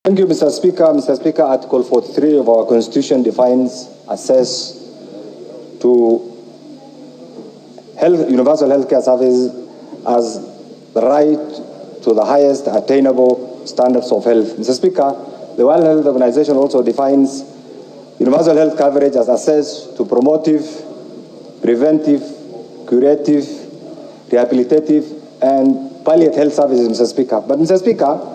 Thank you, Mr. Speaker. Mr. Speaker, Article 43 of our Constitution defines access to universal healthcare services as the right to the highest attainable standards of health. Mr. Speaker, the World Health Organization also defines universal health coverage as access to promotive, preventive, curative, rehabilitative, and palliative health services, Mr. Speaker. But, Mr. Speaker,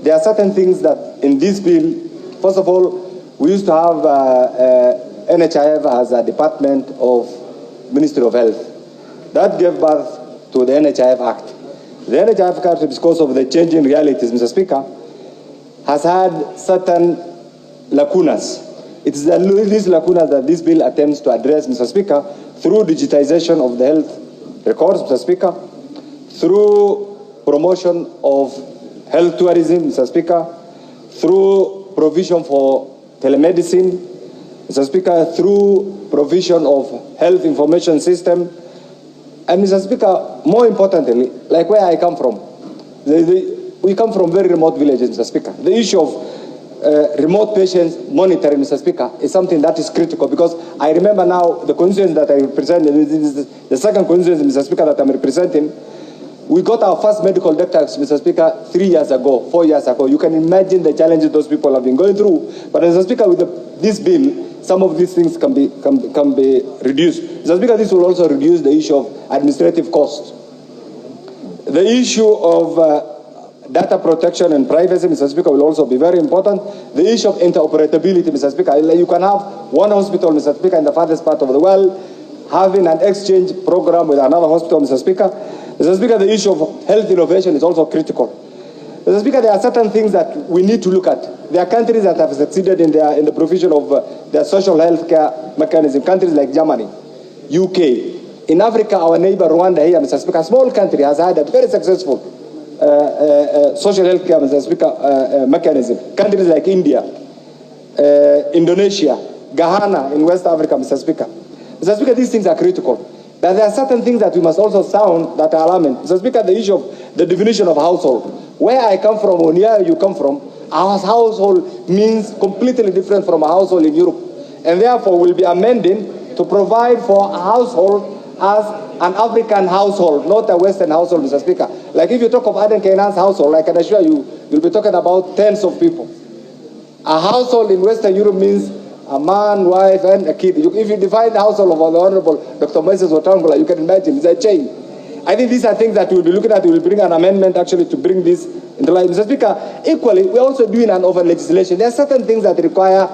there are certain things that in this bill, first of all, we used to have NHIF as a department of Ministry of Health. That gave birth to the NHIF Act. The NHIF Act, because of the changing realities, Mr. Speaker, has had certain lacunas. It is these lacunas that this bill attempts to address, Mr. Speaker, through digitization of the health records, Mr. Speaker, through promotion of health tourism, Mr. Speaker, through provision for telemedicine, Mr. Speaker, through provision of health information system, and Mr. Speaker, more importantly, like where I come from, we come from very remote villages, Mr. Speaker. The issue of remote patients monitoring, Mr. Speaker, is something that is critical, because I remember now the constituency that I represent, the second constituency, Mr. Speaker, that I'm representing. We got our first medical doctors, Mr. Speaker, 3 years ago, 4 years ago. You can imagine the challenges those people have been going through. But, Mr. Speaker, with this bill, some of these things can be reduced. Mr. Speaker, this will also reduce the issue of administrative costs. The issue of data protection and privacy, Mr. Speaker, will also be very important. The issue of interoperability, Mr. Speaker. You can have one hospital, Mr. Speaker, in the farthest part of the world, having an exchange program with another hospital, Mr. Speaker. Mr. Speaker, the issue of health innovation is also critical. Mr. Speaker, there are certain things that we need to look at. There are countries that have succeeded in the provision of their social health care mechanism, countries like Germany, UK. In Africa, our neighbor Rwanda here, Mr. Speaker, a small country, has had a very successful social health care, Mr. Speaker, mechanism. Countries like India, Indonesia, Ghana in West Africa, Mr. Speaker. Mr. Speaker, these things are critical. But there are certain things that we must also sound that are alarming. Mr. Speaker, the issue of the definition of household. Where I come from, or near you come from, our household means completely different from a household in Europe. And therefore, we'll be amending to provide for a household as an African household, not a Western household, Mr. Speaker. Like if you talk of Adan Keynan's household, I can assure you, you'll be talking about tens of people. A household in Western Europe means a man, wife, and a kid. If you define the household of the Honorable Dr. Moses Wetangula, you can imagine, it's a chain. I think these are things that we'll be looking at. We'll bring an amendment actually to bring this into life. Mr. Speaker, equally, we're also doing an over-legislation. There are certain things that require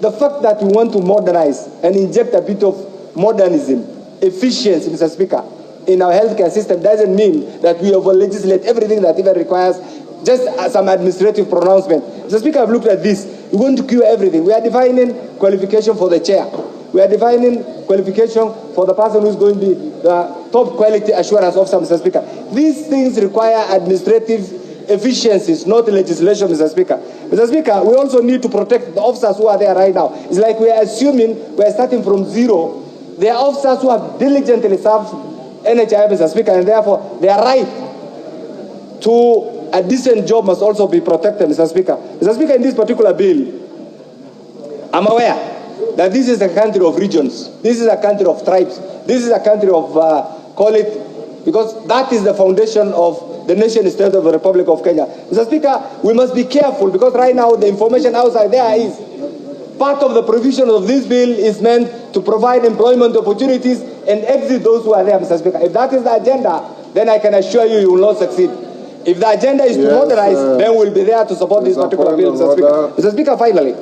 the fact that we want to modernize and inject a bit of modernism, efficiency, Mr. Speaker, in our healthcare system doesn't mean that we over-legislate everything that even requires just some administrative pronouncement. Mr. Speaker, I've looked at this. We're going to cure everything. We are defining qualification for the chair. We are defining qualification for the person who's going to be the top quality assurance officer, Mr. Speaker. These things require administrative efficiencies, not legislation, Mr. Speaker. Mr. Speaker, we also need to protect the officers who are there right now. It's like we are assuming we are starting from zero. There are officers who have diligently served NHIF, Mr. Speaker, and therefore their right to a decent job must also be protected, Mr. Speaker. Mr. Speaker, in this particular bill, I'm aware that this is a country of regions. This is a country of tribes. This is a country of, call it, because that is the foundation of the nation state of the Republic of Kenya. Mr. Speaker, we must be careful, because right now the information outside there is part of the provision of this bill is meant to provide employment opportunities and exit those who are there, Mr. Speaker. If that is the agenda, then I can assure you, you will not succeed. If the agenda is to modernize, then we'll be there to support this particular bill, Mr. Speaker. Mr. Speaker, finally.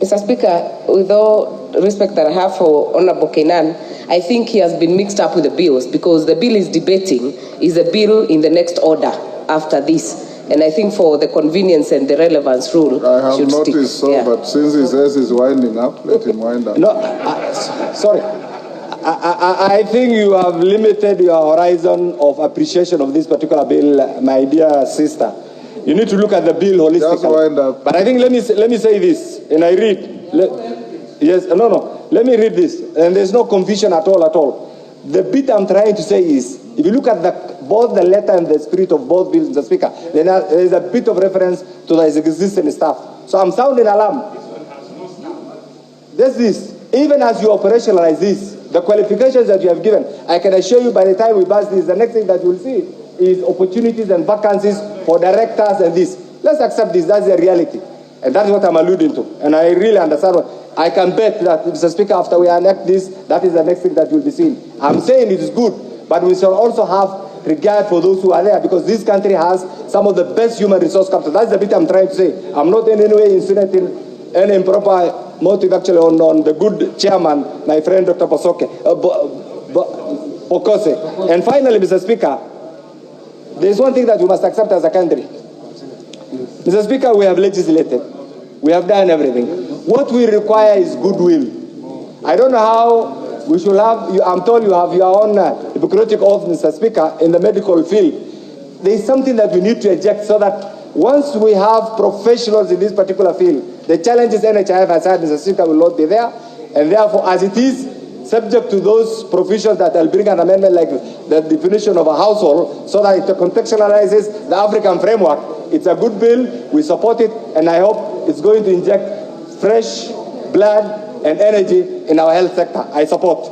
Mr. Speaker, with all respect that I have for Honorable Keynan, I think he has been mixed up with the bills, because the bill is debating is a bill in the next order after this. And I think for the convenience and the relevance rule, I have noticed so, yeah. But since he says he's winding up, let him wind up. No, sorry. I think you have limited your horizon of appreciation of this particular bill, my dear sister. You need to look at the bill holistically. Just wind up. But I think let me say this, and I read. Let me read this, and there's no confusion at all. The bit I'm trying to say is, if you look at both the letter and the spirit of both bills, Mr. Speaker. Then there is a bit of reference to the existing staff. So I'm sounding alarm. This is, even as you operationalize this, the qualifications that you have given, I can assure you by the time we pass this, the next thing that you will see is opportunities and vacancies for directors and this. Let's accept this, that's the reality. And that's what I'm alluding to. And I really understand what, I can bet that, Mr. Speaker, after we enact this, that is the next thing that you'll be seeing. I'm saying it is good, but we shall also have regard for those who are there, because this country has some of the best human resource capital. That's the bit I'm trying to say. I'm not in any way insinuating any improper motive actually on the good chairman, my friend Dr. Pokose. And finally, Mr. Speaker, there's one thing that we must accept as a country. Mr. Speaker, we have legislated. We have done everything. What we require is goodwill. I don't know how we should have, I'm told you have your own Hippocratic oath, Mr. Speaker, in the medical field. There is something that we need to eject so that once we have professionals in this particular field, the challenges NHIF has had, Mr. Speaker, will not be there. And therefore, as it is, subject to those provisions that I'll bring an amendment like the definition of a household so that it contextualizes the African framework. It's a good bill, we support it, and I hope it's going to inject fresh blood and energy in our health sector. I support.